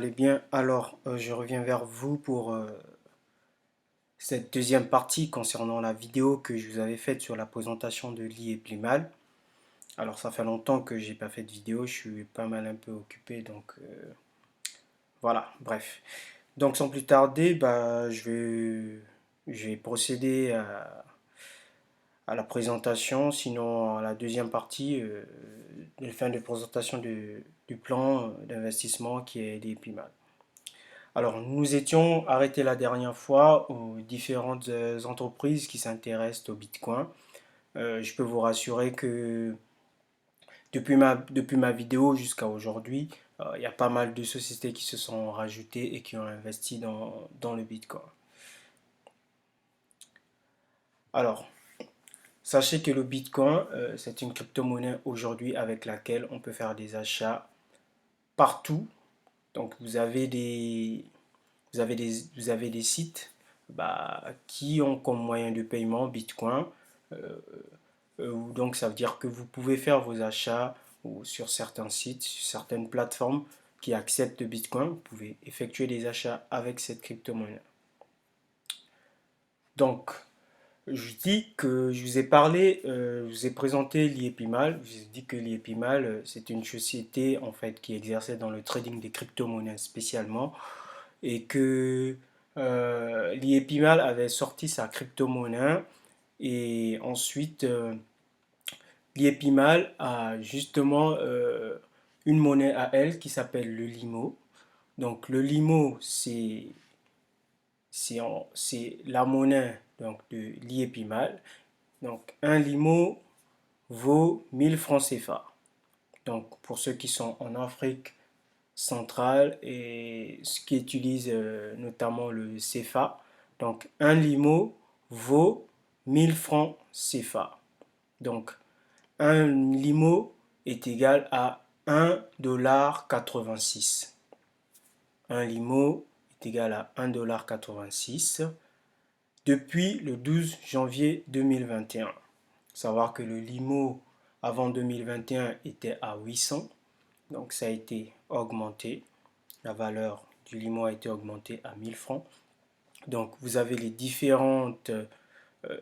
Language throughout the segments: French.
Allez bien, alors je reviens vers vous pour cette deuxième partie concernant la vidéo que je vous avais faite sur la présentation de Li et Plimal. Alors ça fait longtemps que j'ai pas fait de vidéo, je suis pas mal un peu occupé, donc voilà, bref. Donc sans plus tarder, je vais procéder à la présentation, sinon à la deuxième partie, de fin de présentation du plan d'investissement qui est Li et Plimal. Alors, nous étions arrêtés la dernière fois aux différentes entreprises qui s'intéressent au Bitcoin. Je peux vous rassurer que depuis ma vidéo jusqu'à aujourd'hui, il y a pas mal de sociétés qui se sont rajoutées et qui ont investi dans le Bitcoin. Alors, sachez que le Bitcoin, c'est une crypto-monnaie aujourd'hui avec laquelle on peut faire des achats partout. Donc, vous avez des sites qui ont comme moyen de paiement Bitcoin. Euh, donc ça veut dire que vous pouvez faire vos achats ou sur certains sites, sur certaines plateformes qui acceptent Bitcoin. Vous pouvez effectuer des achats avec cette crypto-monnaie. Donc, je dis que je vous ai parlé, je vous ai présenté l'IEPIMAL. Je vous ai dit que l'IEPIMAL, c'est une société en fait qui exerçait dans le trading des crypto-monnaies spécialement et que l'IEPIMAL avait sorti sa crypto-monnaie et ensuite l'IEPIMAL a justement une monnaie à elle qui s'appelle le Limo. Donc le Limo, c'est la monnaie donc, de l'IEPIMAL. Donc un Limo vaut 1000 francs CFA. Donc pour ceux qui sont en Afrique centrale et ce qui utilisent notamment le CFA. Donc un limo vaut 1000 francs CFA. Donc un limo est égal à 1,86 $. Un limo est égal à 1,86 $ depuis le 12 janvier 2021. Il faut savoir que le limo avant 2021 était à 800, donc ça a été augmenté. La valeur du limo a été augmentée à 1000 francs. Donc vous avez les différentes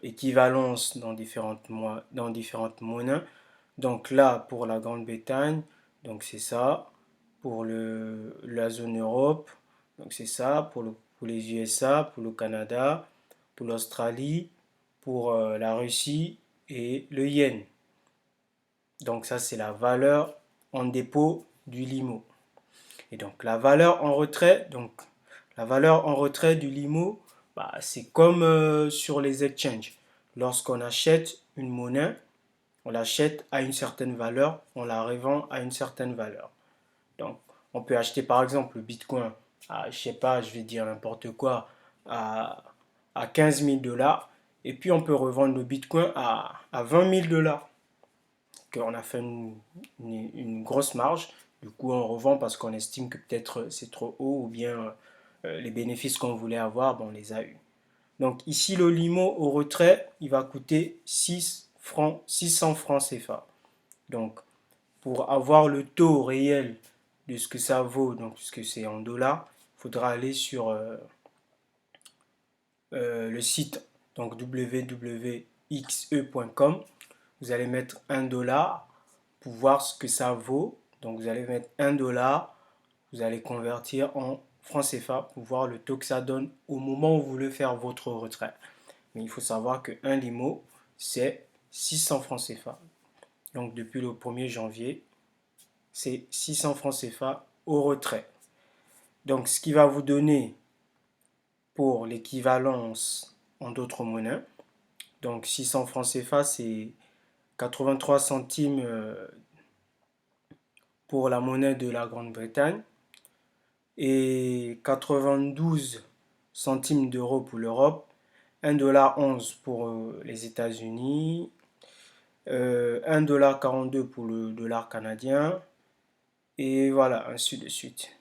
équivalences dans différentes monnaies. Donc là, pour la Grande-Bretagne, donc c'est ça. Pour la zone Europe, donc c'est ça. Pour les USA, pour le Canada, pour l'Australie, pour la Russie et le yen. Donc ça, c'est la valeur en dépôt du limo. Et donc la valeur en retrait du limo, c'est comme sur les exchanges. Lorsqu'on achète une monnaie, on l'achète à une certaine valeur, on la revend à une certaine valeur. Donc, on peut acheter par exemple le Bitcoin à, je sais pas, je vais dire n'importe quoi, à, à 15 000 $, et puis on peut revendre le Bitcoin à 20 000 $. On a fait une grosse marge, du coup on revend parce qu'on estime que peut-être c'est trop haut ou bien les bénéfices qu'on voulait avoir, on les a eu. Donc ici le limo au retrait, il va coûter 600 francs CFA. Donc pour avoir le taux réel de ce que ça vaut, donc ce que c'est en dollars, il faudra aller sur le site donc www.xe.com. Vous allez mettre 1 $ pour voir ce que ça vaut. Donc vous allez mettre 1 $, vous allez convertir en francs CFA pour voir le taux que ça donne au moment où vous voulez faire votre retrait. Mais il faut savoir qu'un limo, c'est 600 francs CFA. Donc depuis le 1er janvier, c'est 600 francs CFA au retrait. Donc ce qui va vous donner pour l'équivalence en d'autres monnaies, donc 600 francs CFA, c'est 83 centimes pour la monnaie de la Grande-Bretagne et 92 centimes d'euros pour l'Europe, 1,11 $ pour les États-Unis, 1,42 $ pour le dollar canadien, et voilà, ainsi de suite.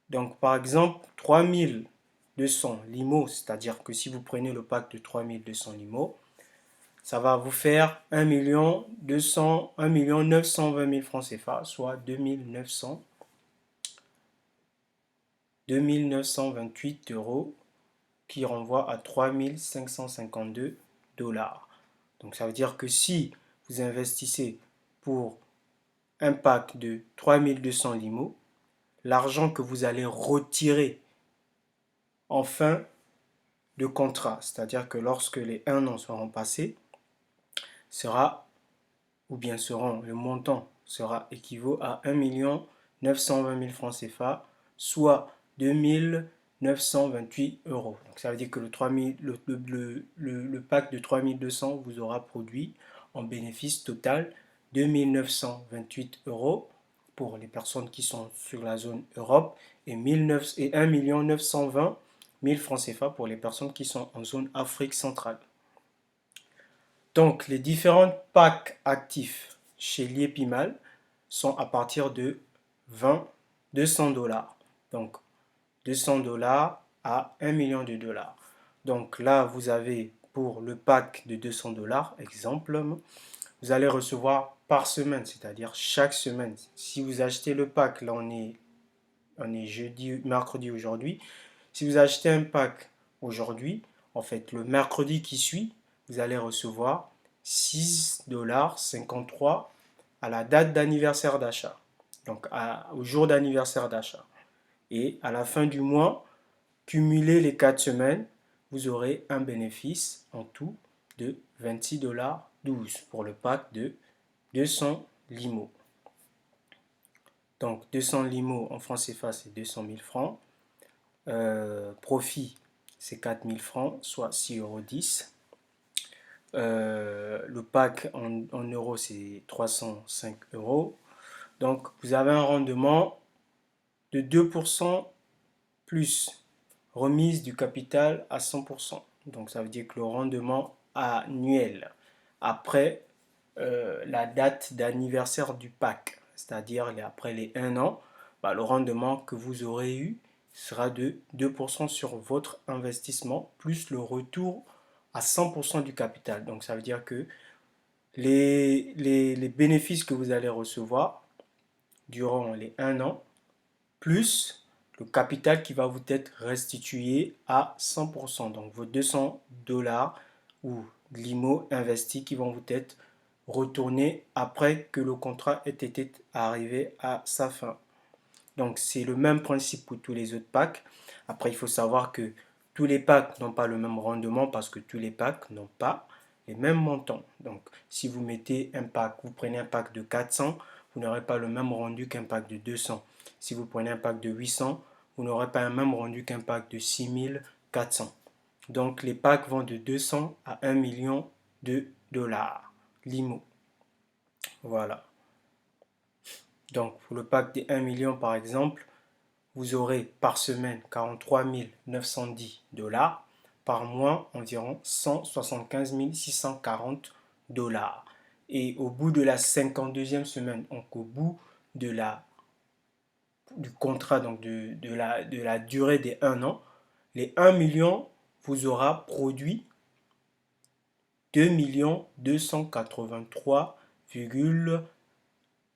Donc par exemple, 3200 limos, c'est-à-dire que si vous prenez le pack de 3200 limos, ça va vous faire 1 920 000 francs CFA, soit 2 900 2928 euros qui renvoie à 3552 dollars. Donc ça veut dire que si vous investissez pour un pack de 3200 limo, l'argent que vous allez retirer en fin de contrat, c'est-à-dire que lorsque les 1 an seront passés, sera, ou bien seront, le montant sera équivaut à 1 920 000 francs CFA, soit 2928 euros. Donc ça veut dire que le pack de 3200 vous aura produit en bénéfice total 2928 euros pour les personnes qui sont sur la zone Europe et 1 920 000 francs CFA pour les personnes qui sont en zone Afrique centrale. Donc les différents packs actifs chez Liepimal sont à partir de 200 dollars. Donc 200 dollars à 1 million de dollars. Donc là, vous avez pour le pack de 200 dollars, exemple, vous allez recevoir par semaine, c'est-à-dire chaque semaine. Si vous achetez le pack, là on est jeudi, mercredi aujourd'hui. Si vous achetez un pack aujourd'hui, en fait, le mercredi qui suit, vous allez recevoir 6,53 $ à la date d'anniversaire d'achat. Donc au jour d'anniversaire d'achat. Et à la fin du mois, cumulez les 4 semaines, vous aurez un bénéfice en tout de 26,12 $ pour le pack de 200 limo. Donc 200 limo en francs CFA, c'est 200 000 francs. Profit, c'est 4 000 francs, soit 6,10 €. Le pack en euros, c'est 305 euros. Donc vous avez un rendement de 2% plus remise du capital à 100%. Donc ça veut dire que le rendement annuel après la date d'anniversaire du pack, c'est-à-dire après les 1 an, le rendement que vous aurez eu sera de 2% sur votre investissement plus le retour à 100% du capital. Donc ça veut dire que les bénéfices que vous allez recevoir durant les 1 an, plus le capital qui va vous être restitué à 100%. Donc vos 200 dollars ou l'IMO investi qui vont vous être retournés après que le contrat ait été arrivé à sa fin. Donc c'est le même principe pour tous les autres packs. Après, il faut savoir que tous les packs n'ont pas le même rendement parce que tous les packs n'ont pas les mêmes montants. Donc si vous mettez un pack, vous prenez un pack de 400, vous n'aurez pas le même rendu qu'un pack de 200. Si vous prenez un pack de 800, vous n'aurez pas un même rendu qu'un pack de 6400. Donc les packs vont de 200 à 1 million de dollars. Limo. Voilà. Donc pour le pack de 1 million par exemple, vous aurez par semaine 43 910 dollars, par mois environ 175 640 dollars. Et au bout de la 52e semaine, donc au bout du contrat, donc de la durée des 1 an, les 1 million vous aura produit 2 283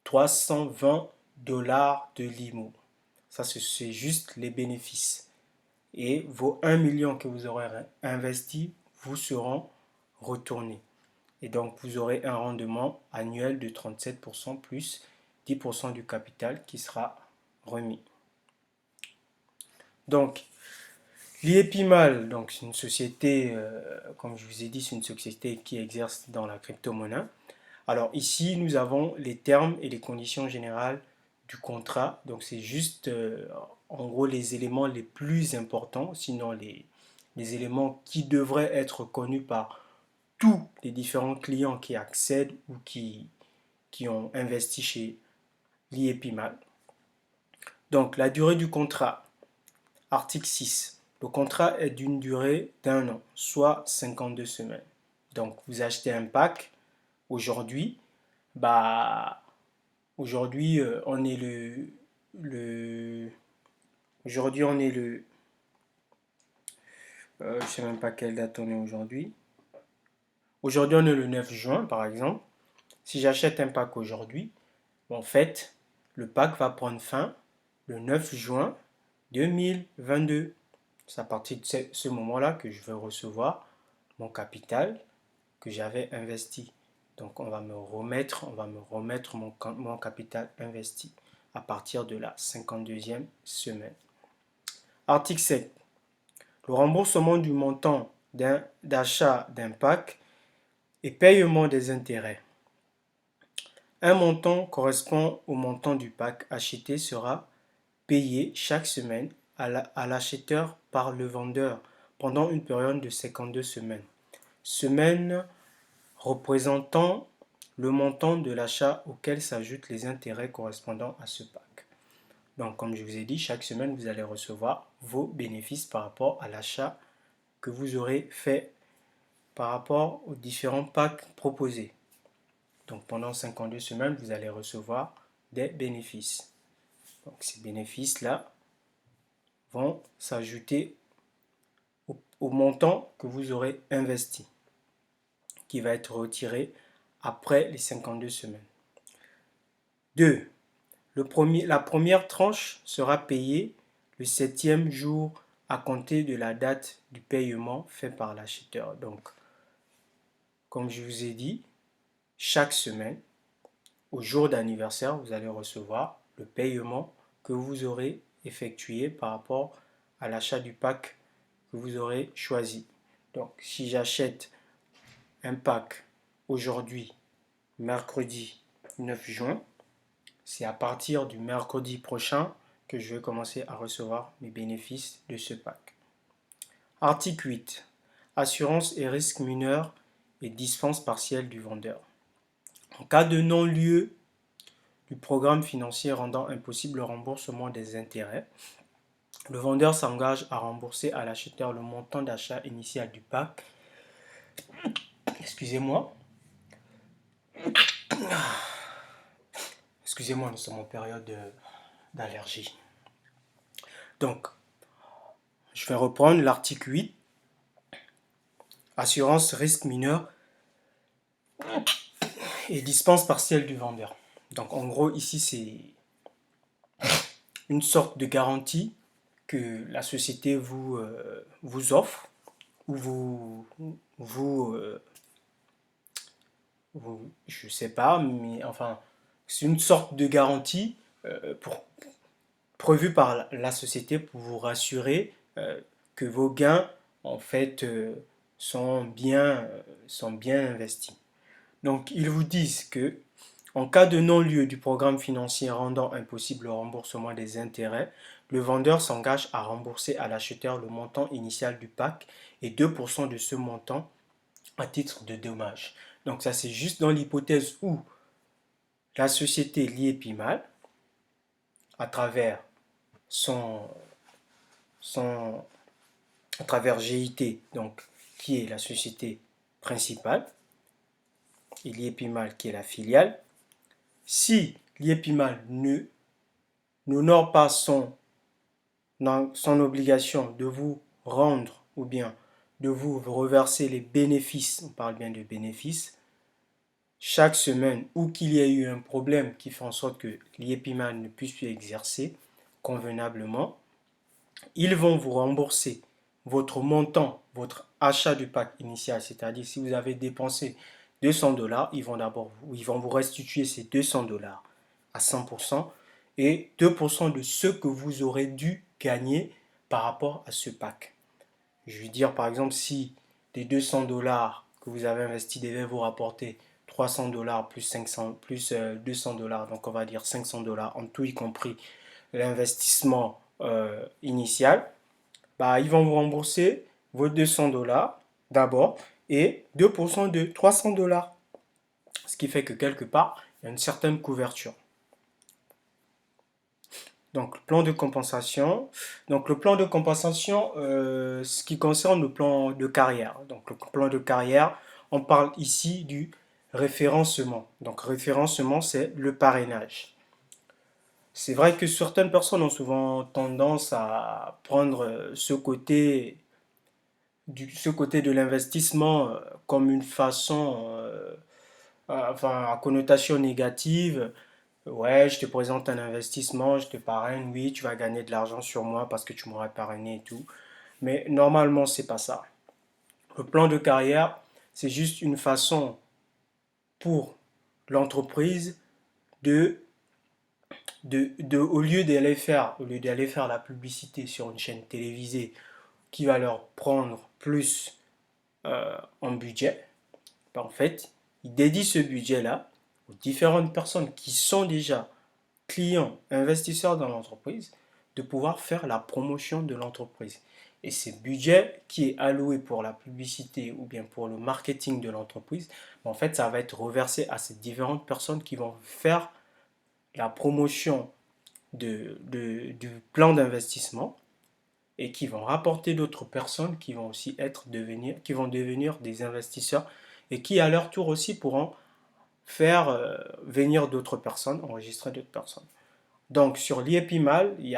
320 dollars de limo. Ça, c'est juste les bénéfices. Et vos 1 million que vous aurez investi vous seront retournés. Et donc, vous aurez un rendement annuel de 37% plus 10% du capital qui sera remis. Donc, l'IEPIMAL, donc c'est une société, comme je vous ai dit, c'est une société qui exerce dans la crypto-monnaie. Alors ici, nous avons les termes et les conditions générales du contrat. Donc c'est juste en gros les éléments les plus importants, sinon les éléments qui devraient être connus par tous les différents clients qui accèdent ou qui ont investi chez l'IEPIMAL. Donc la durée du contrat, article 6. Le contrat est d'une durée d'1 an, soit 52 semaines. Donc vous achetez un pack aujourd'hui, aujourd'hui on est aujourd'hui on est je sais même pas quelle date on est aujourd'hui. Aujourd'hui on est le 9 juin par exemple. Si j'achète un pack aujourd'hui, en fait, le pack va prendre fin le 9 juin 2022. C'est à partir de ce moment-là que je vais recevoir mon capital que j'avais investi. Donc on va me remettre mon capital investi à partir de la 52e semaine. Article 7. Le remboursement du montant d'achat d'un pack et paiement des intérêts. Un montant correspond au montant du pack acheté sera payé chaque semaine à l'acheteur par le vendeur pendant une période de 52 semaines. Semaines représentant le montant de l'achat auquel s'ajoutent les intérêts correspondant à ce pack. Donc, comme je vous ai dit, chaque semaine, vous allez recevoir vos bénéfices par rapport à l'achat que vous aurez fait par rapport aux différents packs proposés. Donc, pendant 52 semaines, vous allez recevoir des bénéfices. Donc, ces bénéfices-là vont s'ajouter au montant que vous aurez investi, qui va être retiré après les 52 semaines. 2. La première tranche sera payée le 7e jour à compter de la date du paiement fait par l'acheteur. Donc, comme je vous ai dit, chaque semaine, au jour d'anniversaire, vous allez recevoir le paiement que vous aurez effectué par rapport à l'achat du pack que vous aurez choisi. Donc, si j'achète un pack aujourd'hui, mercredi 9 juin, c'est à partir du mercredi prochain que je vais commencer à recevoir mes bénéfices de ce pack. Article 8. Assurance et risques mineurs et dispense partielle du vendeur. En cas de non-lieu du programme financier rendant impossible le remboursement des intérêts, le vendeur s'engage à rembourser à l'acheteur le montant d'achat initial du pack. Excusez-moi. Excusez-moi, nous sommes en période d'allergie. Donc, je vais reprendre l'article 8. Assurance risque mineur et dispense partielle du vendeur. Donc, en gros, ici, c'est une sorte de garantie que la société vous offre ou je sais pas, mais enfin, c'est une sorte de garantie prévue par la société pour vous rassurer que vos gains, en fait, sont bien investis. Donc, ils vous disent que en cas de non-lieu du programme financier rendant impossible le remboursement des intérêts, le vendeur s'engage à rembourser à l'acheteur le montant initial du pack et 2% de ce montant à titre de dommage. Donc ça, c'est juste dans l'hypothèse où la société Liépi Mal, à travers à travers GIT, donc qui est la société principale, et Liépi Mal qui est la filiale, si Liépi Mal n'honore pas son obligation de vous rendre ou bien de vous reverser les bénéfices, on parle bien de bénéfices, chaque semaine ou qu'il y ait eu un problème qui fait en sorte que l'IEPIMAL ne puisse plus exercer convenablement, ils vont vous rembourser votre montant, votre achat du pack initial, c'est-à-dire si vous avez dépensé 200 dollars, ils vont vous restituer ces 200 dollars à 100% et 2% de ce que vous aurez dû gagner par rapport à ce pack. Je veux dire, par exemple, si les 200 dollars que vous avez investis devaient vous rapporter 300 dollars plus 500 plus 200 dollars, donc on va dire 500 dollars en tout y compris l'investissement initial, bah, ils vont vous rembourser vos 200 dollars d'abord et 2% de 300 dollars. Ce qui fait que quelque part, il y a une certaine couverture. Donc, le plan de compensation. Donc, le plan de compensation, ce qui concerne le plan de carrière. Donc, le plan de carrière, on parle ici du référencement. Donc, référencement, c'est le parrainage. C'est vrai que certaines personnes ont souvent tendance à prendre ce côté de l'investissement comme une façon, enfin, à connotation négative, Ouais, je te présente un investissement, je te parraine, oui, tu vas gagner de l'argent sur moi parce que tu m'aurais parrainé et tout. Mais normalement, c'est pas ça. Le plan de carrière, c'est juste une façon pour l'entreprise de, au lieu d'aller faire la publicité sur une chaîne télévisée qui va leur prendre plus en budget, ben en fait, ils dédient ce budget-là aux différentes personnes qui sont déjà clients, investisseurs dans l'entreprise, de pouvoir faire la promotion de l'entreprise. Et ce budget qui est alloué pour la publicité ou bien pour le marketing de l'entreprise, en fait, ça va être reversé à ces différentes personnes qui vont faire la promotion du plan d'investissement et qui vont rapporter d'autres personnes qui vont aussi qui vont devenir des investisseurs et qui à leur tour aussi pourront faire venir d'autres personnes, enregistrer d'autres personnes. Donc sur l'IEPIMAL, il y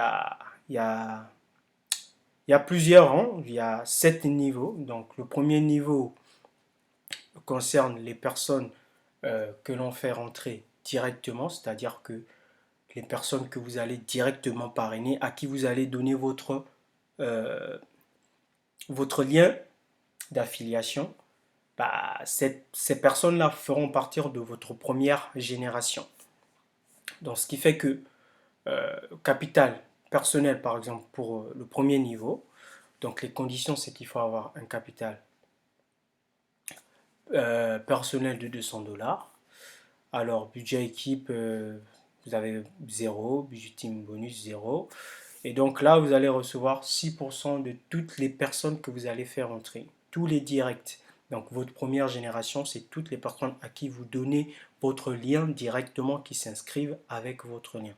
a plusieurs rangs, il y a 7 niveaux. Donc le premier niveau concerne les personnes que l'on fait rentrer directement, c'est-à-dire que les personnes que vous allez directement parrainer, à qui vous allez donner euh, votre lien d'affiliation. Bah, ces personnes-là feront partir de votre première génération. Donc ce qui fait que capital personnel, par exemple, pour le premier niveau. Donc les conditions, c'est qu'il faut avoir un capital personnel de 200 dollars. Alors, budget équipe, vous avez 0, budget team bonus 0. Et donc là, vous allez recevoir 6% de toutes les personnes que vous allez faire entrer, tous les directs. Donc votre première génération, c'est toutes les personnes à qui vous donnez votre lien directement qui s'inscrivent avec votre lien.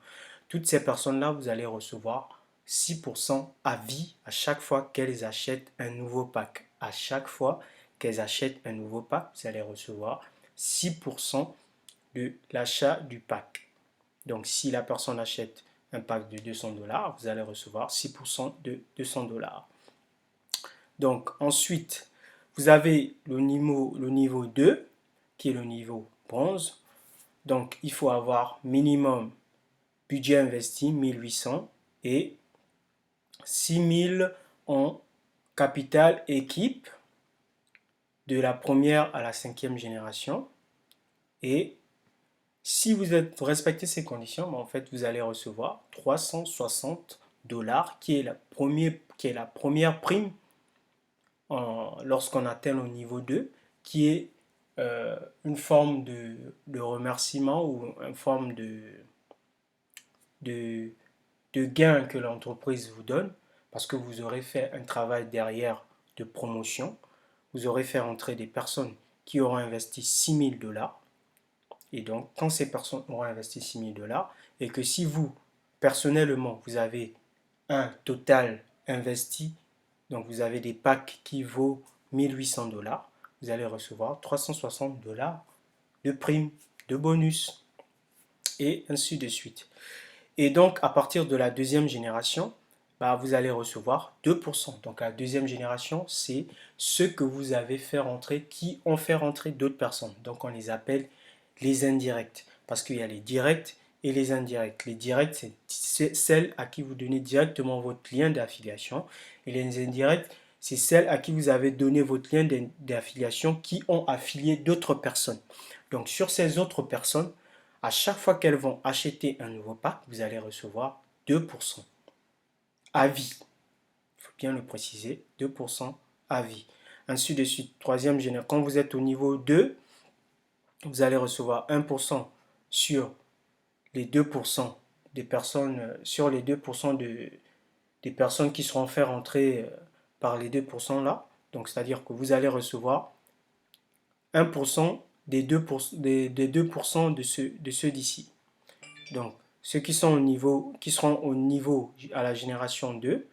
Toutes ces personnes-là, vous allez recevoir 6% à vie à chaque fois qu'elles achètent un nouveau pack. À chaque fois qu'elles achètent un nouveau pack, vous allez recevoir 6% de l'achat du pack. Donc si la personne achète un pack de 200 dollars, vous allez recevoir 6% de 200 dollars. Donc ensuite, vous avez le niveau 2, qui est le niveau bronze. Donc il faut avoir minimum budget investi 1800 et 6000 en capital équipe de la première à la cinquième génération. Et si vous respectez ces conditions, en fait, vous allez recevoir 360 dollars, qui est la première prime lorsqu'on atteint le niveau 2, qui est une forme de remerciement ou une forme de, de gain que l'entreprise vous donne, parce que vous aurez fait un travail derrière de promotion, vous aurez fait entrer des personnes qui auront investi 6000 dollars. Et donc, quand ces personnes auront investi 6000 dollars, et que si vous, personnellement, vous avez un total investi, donc vous avez des packs qui vaut 1800 dollars, vous allez recevoir 360 dollars de prime, de bonus, et ainsi de suite. Et donc, à partir de la deuxième génération, bah, vous allez recevoir 2%. Donc, la deuxième génération, c'est ceux que vous avez fait rentrer, qui ont fait rentrer d'autres personnes. Donc, on les appelle les indirects. Parce qu'il y a les directs et les indirects. Les directs, c'est celles à qui vous donnez directement votre lien d'affiliation. Et les indirects, c'est celles à qui vous avez donné votre lien d'affiliation qui ont affilié d'autres personnes. Donc, sur ces autres personnes, à chaque fois qu'elles vont acheter un nouveau pack, vous allez recevoir 2% à vie. Il faut bien le préciser, 2% à vie. Ainsi de suite, troisième génération. Quand vous êtes au niveau 2, vous allez recevoir 1% sur les 2% des personnes, sur les 2% des personnes qui seront fait rentrer par les 2% là. Donc, c'est-à-dire que vous allez recevoir 1% des 2%, des 2% de ceux d'ici. Donc, ceux qui seront au niveau à la génération 2,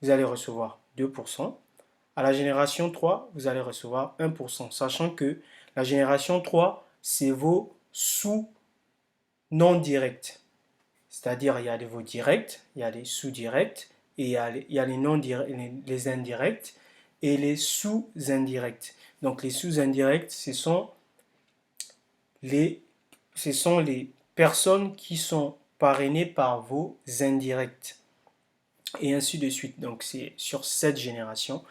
vous allez recevoir 2%. À la génération 3, vous allez recevoir 1%, sachant que la génération 3, c'est vos sous non directs. C'est-à-dire, il y a vos directs, il y a les sous-directs, et il y a les, non -directs, les indirects et les sous-indirects. Donc, les sous-indirects, ce sont les personnes qui sont parrainées par vos indirects. Et ainsi de suite. Donc c'est sur cette génération.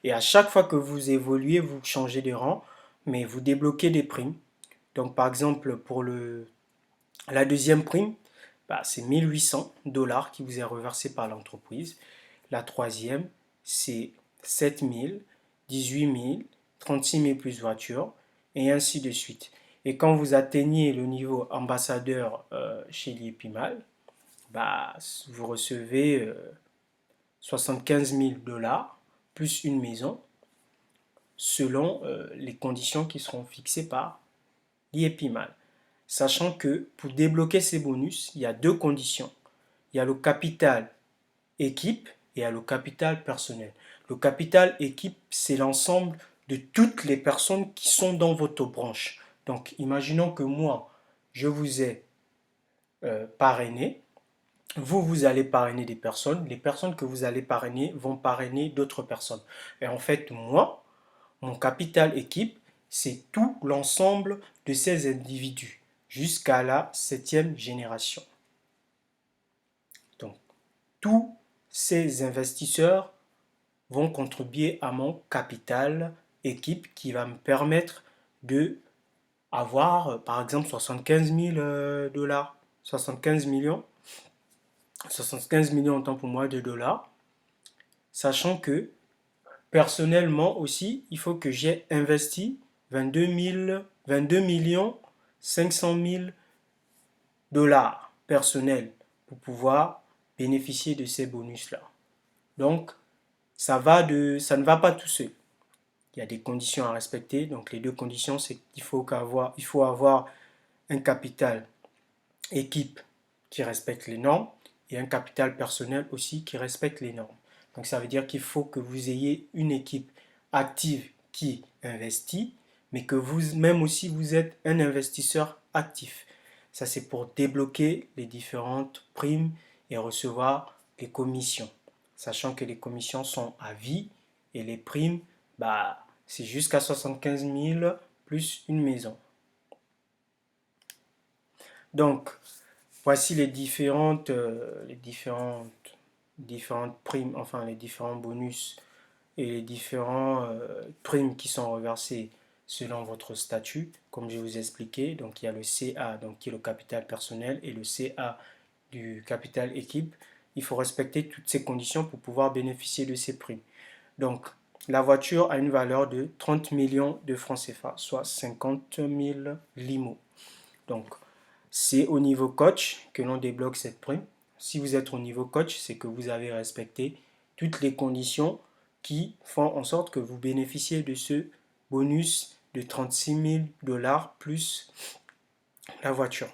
Et à chaque fois que vous évoluez, vous changez de rang, mais vous débloquez des primes. Donc par exemple, pour la deuxième prime, bah, c'est 1 800 $ qui vous est reversé par l'entreprise. La troisième, c'est 7 000, 18 000, 36 000 plus voiture, et ainsi de suite. Et quand vous atteignez le niveau ambassadeur chez l'IEPIMAL, bah, vous recevez 75 000 $ plus une maison selon les conditions qui seront fixées par l'IEPIMAL. Sachant que pour débloquer ces bonus, il y a deux conditions. Il y a le capital équipe et il y a le capital personnel. Le capital équipe, c'est l'ensemble de toutes les personnes qui sont dans votre branche. Donc, imaginons que moi, je vous ai parrainé. Vous allez parrainer des personnes. Les personnes que vous allez parrainer vont parrainer d'autres personnes. Et en fait, moi, mon capital équipe, c'est tout l'ensemble de ces individus jusqu'à la 7e génération. Donc, tous ces investisseurs vont contribuer à mon capital équipe qui va me permettre de avoir, par exemple, 75 000 $, 75 millions, 75 millions autant pour moi de dollars, sachant que personnellement aussi, il faut que j'ai investi 22 millions 500 000 $ personnels pour pouvoir bénéficier de ces bonus-là. Donc, ça ne va pas tout seul. Il y a des conditions à respecter. Donc, les deux conditions, c'est qu'il faut avoir un capital équipe qui respecte les normes et un capital personnel aussi qui respecte les normes. Donc ça veut dire qu'il faut que vous ayez une équipe active qui investit, mais que vous-même aussi vous êtes un investisseur actif. Ça c'est pour débloquer les différentes primes et recevoir les commissions. Sachant que les commissions sont à vie et les primes, bah, c'est jusqu'à 75 000 plus une maison. Donc, voici différentes primes, enfin les différents bonus et les différents primes qui sont reversées selon votre statut, comme je vous ai expliqué. Donc il y a le CA, donc qui est le capital personnel, et le CA du capital équipe. Il faut respecter toutes ces conditions pour pouvoir bénéficier de ces primes. Donc la voiture a une valeur de 30 millions de francs CFA, soit 50 000 limos. Donc c'est au niveau coach que l'on débloque cette prime. Si vous êtes au niveau coach, c'est que vous avez respecté toutes les conditions qui font en sorte que vous bénéficiez de ce bonus de 36 000 $ plus la voiture.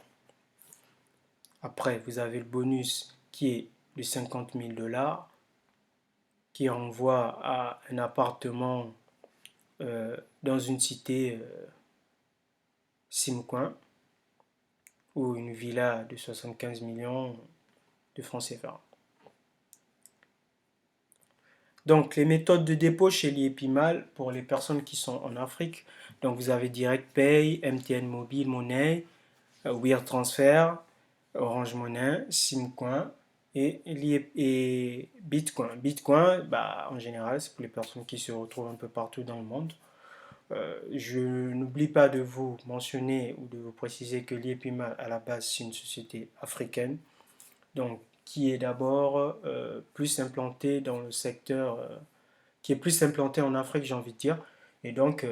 Après, vous avez le bonus qui est de 50 000 $ qui renvoie à un appartement dans une cité Simcoin ou une villa de 75 millions de francs CFA. Donc, les méthodes de dépôt chez l'IEPIMAL pour les personnes qui sont en Afrique. Donc, vous avez Direct Pay, MTN Mobile Money, Wire Transfer, Orange Money, Simcoin et Bitcoin. Bitcoin, bah, en général, c'est pour les personnes qui se retrouvent un peu partout dans le monde. Je n'oublie pas de vous mentionner ou de vous préciser que l'IEPIMAL, à la base, c'est une société africaine. Donc, qui est d'abord plus implanté dans le secteur, qui est plus implanté en Afrique, j'ai envie de dire. Et donc,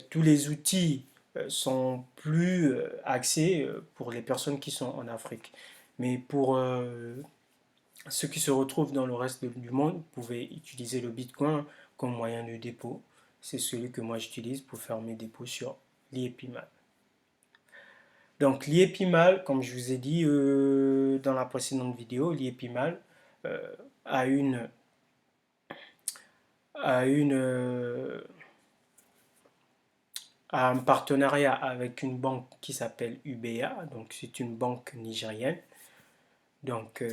tous les outils sont plus axés pour les personnes qui sont en Afrique. Mais pour ceux qui se retrouvent dans le reste du monde, vous pouvez utiliser le Bitcoin comme moyen de dépôt. C'est celui que moi j'utilise pour faire mes dépôts sur l'IEPIMAL. Donc l'IEPIMAL, comme je vous ai dit dans la précédente vidéo, l'IEPIMAL a un partenariat avec une banque qui s'appelle UBA, donc c'est une banque nigérienne. Donc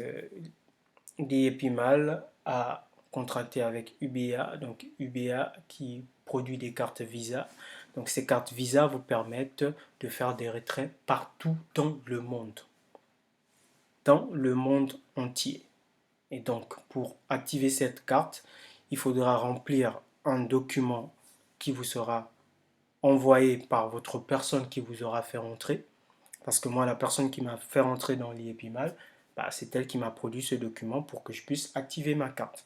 l'IEPIMAL a contracté avec UBA, donc UBA qui produit des cartes Visa. Donc ces cartes Visa vous permettent de faire des retraits partout dans le monde. Dans le monde entier. Et donc pour activer cette carte, il faudra remplir un document qui vous sera envoyé par votre personne qui vous aura fait rentrer. Parce que moi, la personne qui m'a fait rentrer dans l'IEPIMAL, c'est elle qui m'a produit ce document pour que je puisse activer ma carte.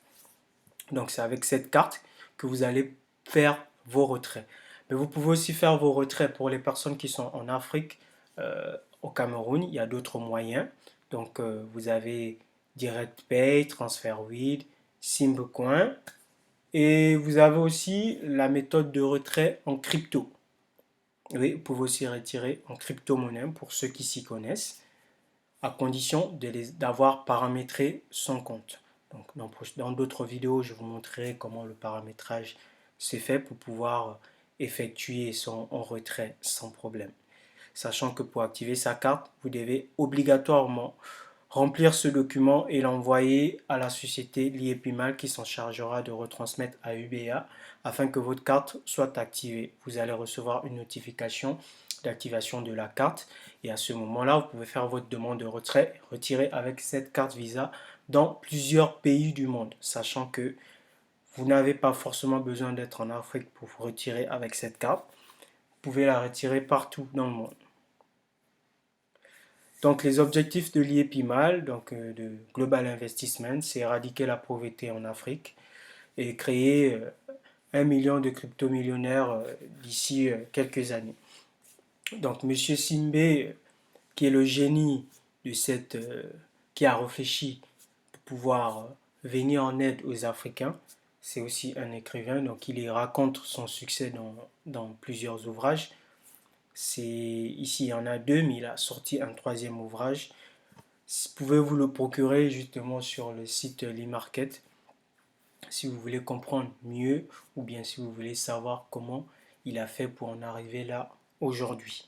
Donc c'est avec cette carte que vous allez faire vos retraits. Mais vous pouvez aussi faire vos retraits pour les personnes qui sont en Afrique, au Cameroun. Il y a d'autres moyens. Donc vous avez DirectPay, TransferWild, Simbecoin. Et vous avez aussi la méthode de retrait en crypto. Oui, vous pouvez aussi retirer en crypto-monnaie pour ceux qui s'y connaissent, à condition d'avoir paramétré son compte. Donc, dans d'autres vidéos, je vous montrerai comment le paramétrage s'est fait pour pouvoir effectuer son retrait sans problème. Sachant que pour activer sa carte, vous devez obligatoirement remplir ce document et l'envoyer à la société l'IEPIMAL qui s'en chargera de retransmettre à UBA afin que votre carte soit activée. Vous allez recevoir une notification d'activation de la carte et à ce moment-là, vous pouvez faire votre demande de retrait, retirer avec cette carte Visa dans plusieurs pays du monde, sachant que vous n'avez pas forcément besoin d'être en Afrique pour vous retirer avec cette carte. Vous pouvez la retirer partout dans le monde. Donc les objectifs de l'IEPIMAL, donc de Global Investment, c'est éradiquer la pauvreté en Afrique et créer 1 million de crypto-millionnaires d'ici quelques années. Donc M. Simbe, qui est le génie de qui a réfléchi pour pouvoir venir en aide aux Africains, c'est aussi un écrivain, donc il y raconte son succès dans plusieurs ouvrages. Ici, il y en a deux, mais il a sorti un troisième ouvrage. Pouvez-vous le procurer justement sur le site l'e-market si vous voulez comprendre mieux ou bien si vous voulez savoir comment il a fait pour en arriver là aujourd'hui.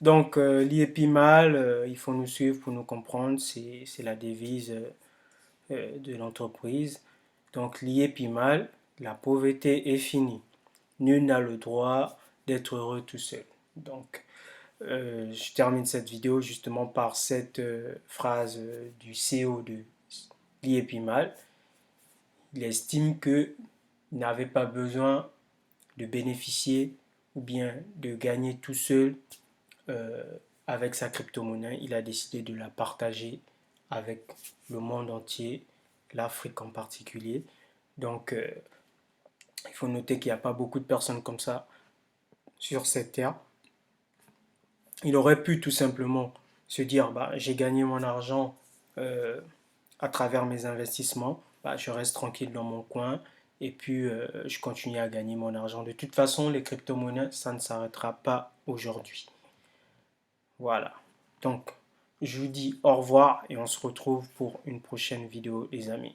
Donc l'IEPIMAL, il faut nous suivre pour nous comprendre, c'est la devise de l'entreprise. Donc l'IEPIMAL, la pauvreté est finie. Nul n'a le droit d'être heureux tout seul. Donc je termine cette vidéo justement par cette phrase du CEO de l'IEPIMAL. Il estime qu'il n'avait pas besoin de bénéficier ou bien de gagner tout seul avec sa crypto-monnaie. Il a décidé de la partager avec le monde entier, l'Afrique en particulier. Donc il faut noter qu'il n'y a pas beaucoup de personnes comme ça sur cette terre. Il aurait pu tout simplement se dire j'ai gagné mon argent à travers mes investissements, je reste tranquille dans mon coin et puis je continue à gagner mon argent. De toute façon, les crypto-monnaies, ça ne s'arrêtera pas aujourd'hui. Voilà. Donc, je vous dis au revoir et on se retrouve pour une prochaine vidéo, les amis.